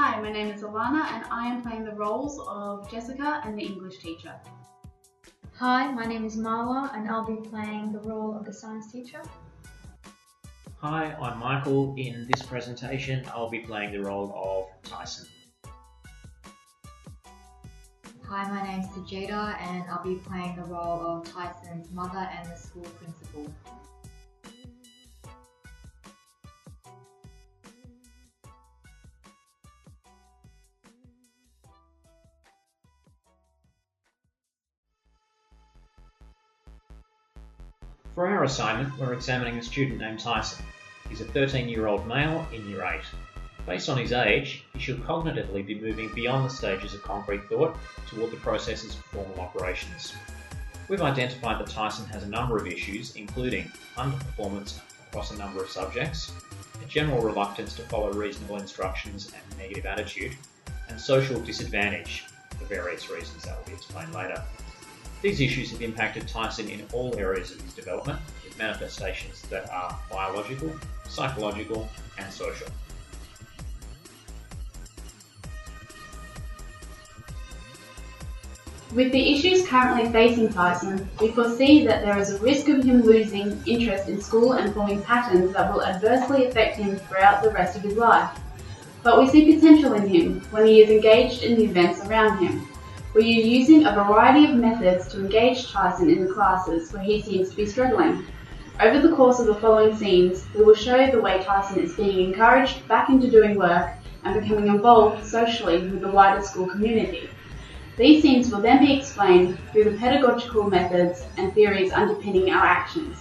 Hi, my name is Alana and I am playing the roles of Jessica and the English teacher. Hi, my name is Marwa and I'll be playing the role of the science teacher. Hi, I'm Michael. In this presentation, I'll be playing the role of Tyson. Hi, my name's Sajida and I'll be playing the role of Tyson's mother and the school principal. For our assignment, we're examining a student named Tyson. He's a 13-year-old male in Year 8. Based on his age, he should cognitively be moving beyond the stages of concrete thought toward the processes of formal operations. We've identified that Tyson has a number of issues, including underperformance across a number of subjects, a general reluctance to follow reasonable instructions and a negative attitude, and social disadvantage for various reasons that will be explained later. These issues have impacted Tyson in all areas of his development, with manifestations that are biological, psychological, and social. With the issues currently facing Tyson, we foresee that there is a risk of him losing interest in school and forming patterns that will adversely affect him throughout the rest of his life. But we see potential in him when he is engaged in the events around him. We are using a variety of methods to engage Tyson in the classes where he seems to be struggling. Over the course of the following scenes, we will show the way Tyson is being encouraged back into doing work and becoming involved socially with the wider school community. These scenes will then be explained through the pedagogical methods and theories underpinning our actions.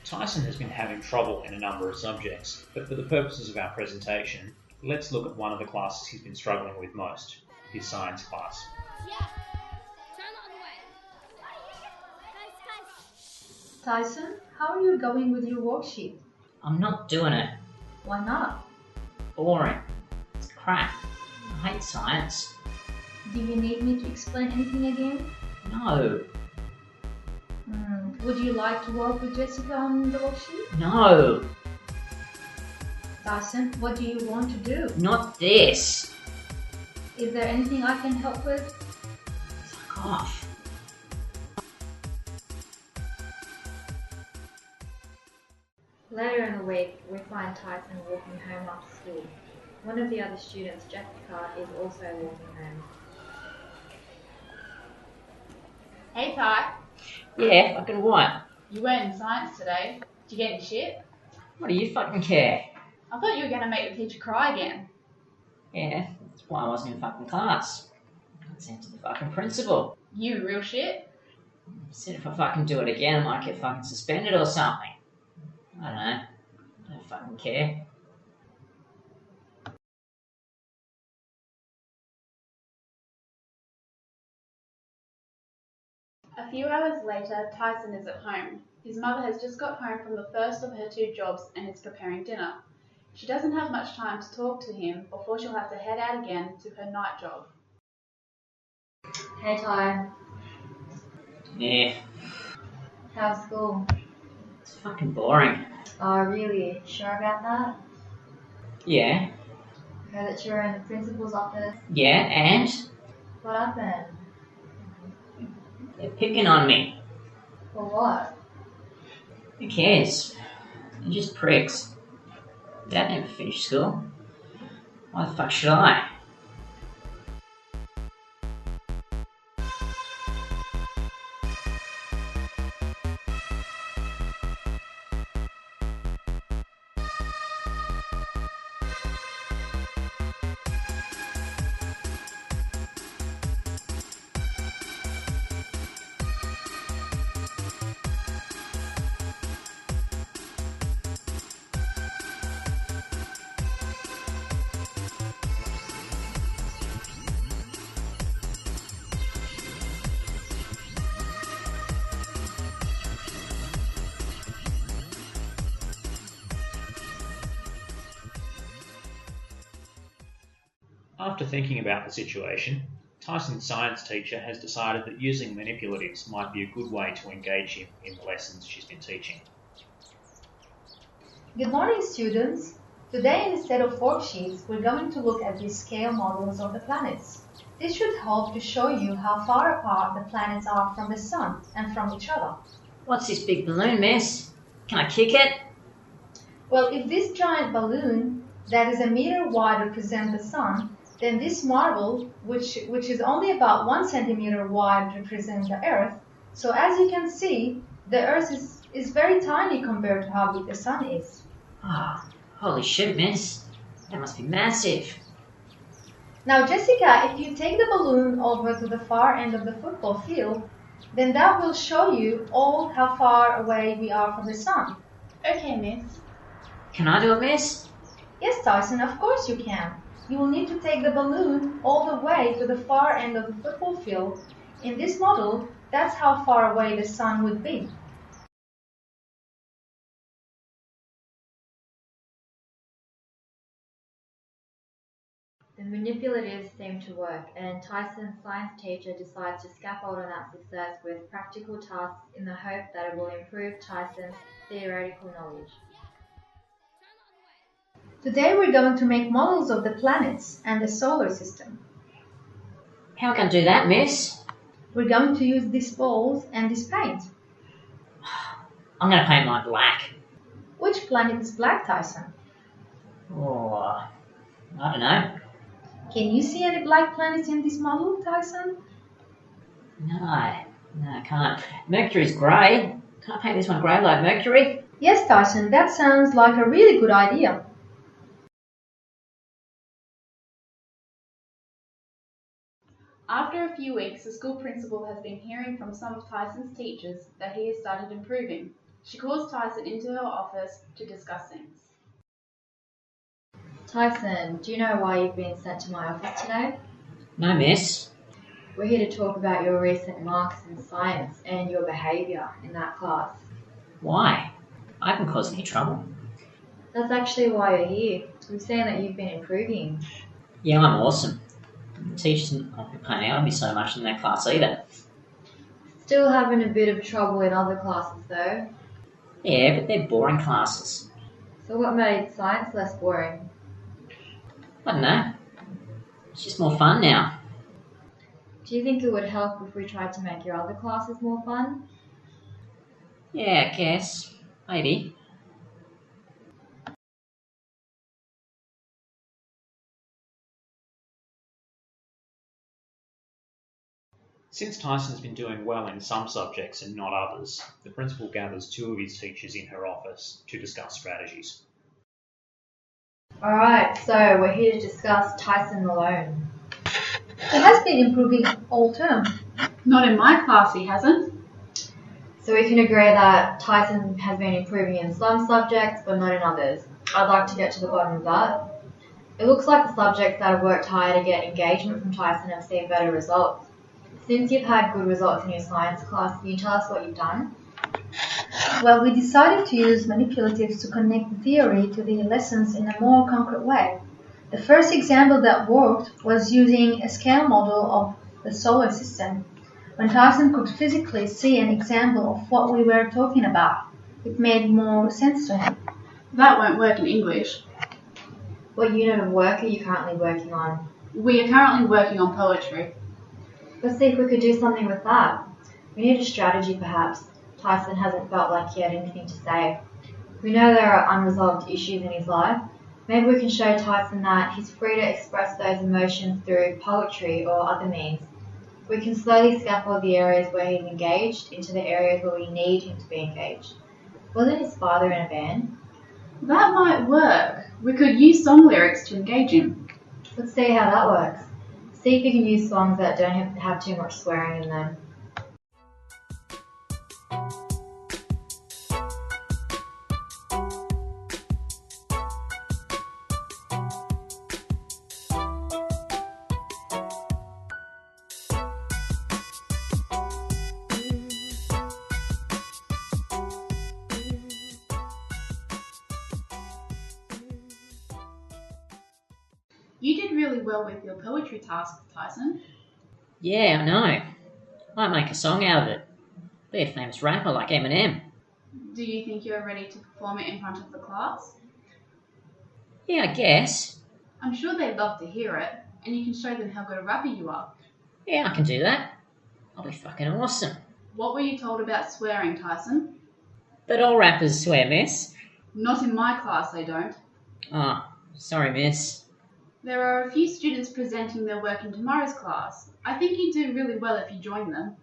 Tyson has been having trouble in a number of subjects, but for the purposes of our presentation, let's look at one of the classes he's been struggling with most, his science class. Tyson, how are you going with your worksheet? I'm not doing it. Why not? Boring. It's crap. I hate science. Do you need me to explain anything again? No. Would you like to work with Jessica on the worksheet? No. Tyson, what do you want to do? Not this. Is there anything I can help with? Fuck off. Later in the week, we find Tyson walking home after school. One of the other students, Jessica, is also walking home. Hey Ty, Yeah, fucking what? you weren't in science today. Did you get any shit? What do you fucking care? I thought you were going to make the teacher cry again. Yeah, that's why I wasn't in fucking class. I sent to the fucking principal. You real shit? Said if I fucking do it again, I might get fucking suspended or something. I don't know. Don't fucking care. A few hours later, Tyson is at home. His mother has just got home from the first of her 2 jobs and is preparing dinner. She doesn't have much time to talk to him before she'll have to head out again to her night job. Hey Ty, Yeah, how's school? it's fucking boring. Oh really? Sure about that? Yeah, Heard that you're in the principal's office. yeah, and What happened? they're picking on me. For what? Who cares? They're just pricks. Dad never finished school. Why the fuck should I? After thinking about the situation, Tyson's science teacher has decided that using manipulatives might be a good way to engage him in the lessons she's been teaching. Good morning, students. Today, in a set of worksheets, we're going to look at these scale models of the planets. This should help to show you how far apart the planets are from the Sun and from each other. What's this big balloon, miss? Can I kick it? Well, if this giant balloon that is a meter wide represents the Sun, then this marble, which is only about 1 centimeter wide, represents the Earth. So as you can see, the Earth is very tiny compared to how big the Sun is. Ah, holy shit, miss. That must be massive. Now, Jessica, if you take the balloon over to the far end of the football field, then that will show you all how far away we are from the Sun. Okay, miss. Can I do it, miss? Yes, Tyson, of course you can. You will need to take the balloon all the way to the far end of the football field. In this model, that's how far away the Sun would be. The manipulatives seem to work, and Tyson's science teacher decides to scaffold on that success with practical tasks in the hope that it will improve Tyson's theoretical knowledge. Today we're going to make models of the planets and the solar system. How can I do that, miss? We're going to use these balls and this paint. I'm going to paint mine black. Which planet is black, Tyson? Oh, I don't know. Can you see any black planets in this model, Tyson? No, I can't. Mercury's grey. Can I paint this one grey like Mercury? Yes, Tyson, that sounds like a really good idea. After a few weeks, the school principal has been hearing from some of Tyson's teachers that he has started improving. She calls Tyson into her office to discuss things. Tyson, do you know why you've been sent to my office today? No, miss. We're here to talk about your recent marks in science and your behaviour in that class. Why? I haven't caused any trouble. That's actually why you're here. We've seen that you've been improving. Yeah, I'm awesome. The teachers aren't complaining out of me so much in that class either. Still having a bit of trouble in other classes though. Yeah, but they're boring classes. So what made science less boring? I don't know. It's just more fun now. Do you think it would help if we tried to make your other classes more fun? Yeah, I guess. Maybe. Since Tyson's been doing well in some subjects and not others, the principal gathers 2 of his teachers in her office to discuss strategies. Alright, so we're here to discuss Tyson alone. He has been improving all term. Not in my class, he hasn't. So we can agree that Tyson has been improving in some subjects but not in others. I'd like to get to the bottom of that. It looks like the subjects that have worked hard to get engagement from Tyson have seen better results. Since you've had good results in your science class, can you tell us what you've done? Well, we decided to use manipulatives to connect the theory to the lessons in a more concrete way. The first example that worked was using a scale model of the solar system. When Tyson could physically see an example of what we were talking about, it made more sense to him. That won't work in English. What unit of work are you currently working on? We are currently working on poetry. Let's see if we could do something with that. We need a strategy perhaps. Tyson hasn't felt like he had anything to say. We know there are unresolved issues in his life. Maybe we can show Tyson that he's free to express those emotions through poetry or other means. We can slowly scaffold the areas where he's engaged into the areas where we need him to be engaged. Wasn't his father in a band? That might work. We could use song lyrics to engage him. Let's see how that works. See if you can use songs that don't have too much swearing in them. You did really well with your poetry task, Tyson. Yeah, I know. Might make a song out of it. Be a famous rapper like Eminem. Do you think you're ready to perform it in front of the class? Yeah, I guess. I'm sure they'd love to hear it, and you can show them how good a rapper you are. Yeah, I can do that. I'll be fucking awesome. What were you told about swearing, Tyson? But all rappers swear, miss. Not in my class, they don't. Oh, sorry, miss. There are a few students presenting their work in tomorrow's class. I think you'd do really well if you join them.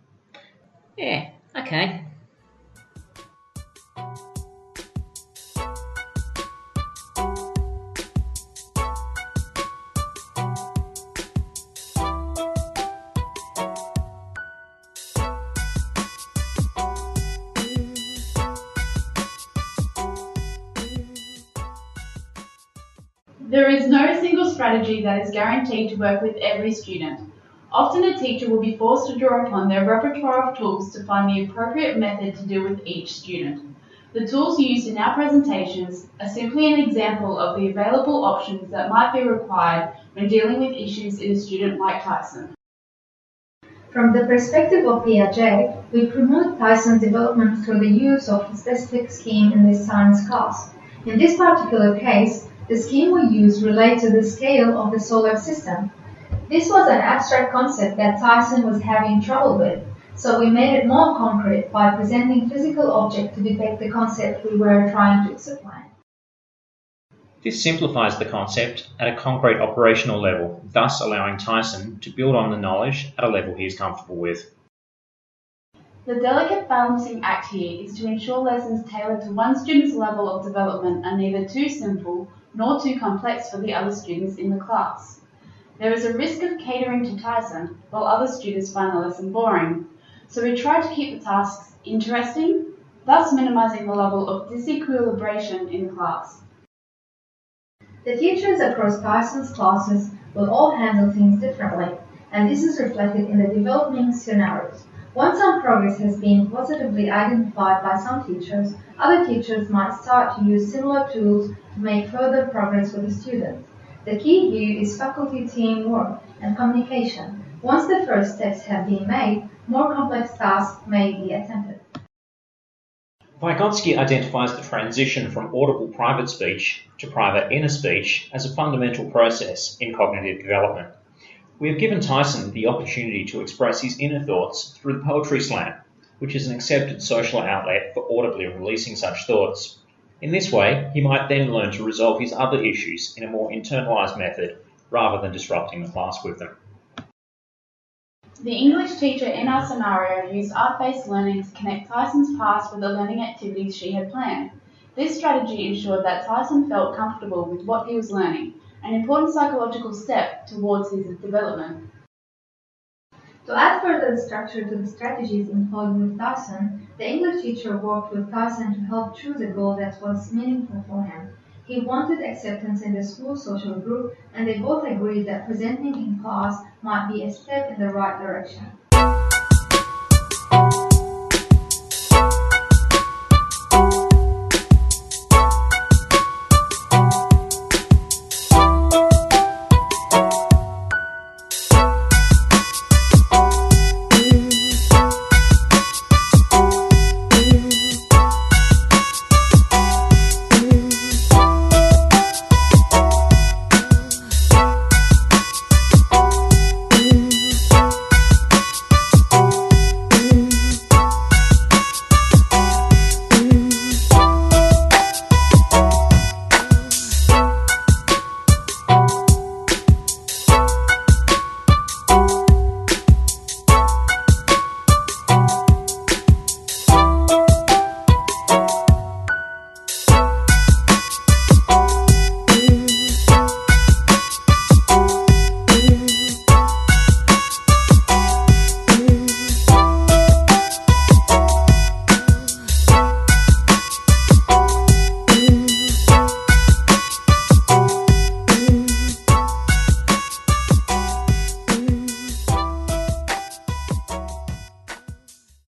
Yeah, okay. There is no single strategy that is guaranteed to work with every student. Often a teacher will be forced to draw upon their repertoire of tools to find the appropriate method to deal with each student. The tools used in our presentations are simply an example of the available options that might be required when dealing with issues in a student like Tyson. From the perspective of Piaget, we promote Tyson's development through the use of a specific scheme in this science class. In this particular case, the scheme we used relates to the scale of the solar system. This was an abstract concept that Tyson was having trouble with, so we made it more concrete by presenting physical objects to depict the concept we were trying to explain. This simplifies the concept at a concrete operational level, thus allowing Tyson to build on the knowledge at a level he is comfortable with. The delicate balancing act here is to ensure lessons tailored to one student's level of development are neither too simple nor too complex for the other students in the class. There is a risk of catering to Tyson while other students find the lesson boring, so we try to keep the tasks interesting, thus minimising the level of disequilibration in the class. The teachers across Tyson's classes will all handle things differently, and this is reflected in the developing scenarios. Once some progress has been positively identified by some teachers, other teachers might start to use similar tools to make further progress with the students. The key here is faculty teamwork and communication. Once the first steps have been made, more complex tasks may be attempted. Vygotsky identifies the transition from audible private speech to private inner speech as a fundamental process in cognitive development. We have given Tyson the opportunity to express his inner thoughts through the poetry slam, which is an accepted social outlet for audibly releasing such thoughts. In this way, he might then learn to resolve his other issues in a more internalised method rather than disrupting the class with them. The English teacher in our scenario used art-based learning to connect Tyson's past with the learning activities she had planned. This strategy ensured that Tyson felt comfortable with what he was learning, an important psychological step towards his development. To add further structure to the strategies employed with Tyson, the English teacher worked with Tyson to help choose a goal that was meaningful for him. He wanted acceptance in the school social group, and they both agreed that presenting in class might be a step in the right direction.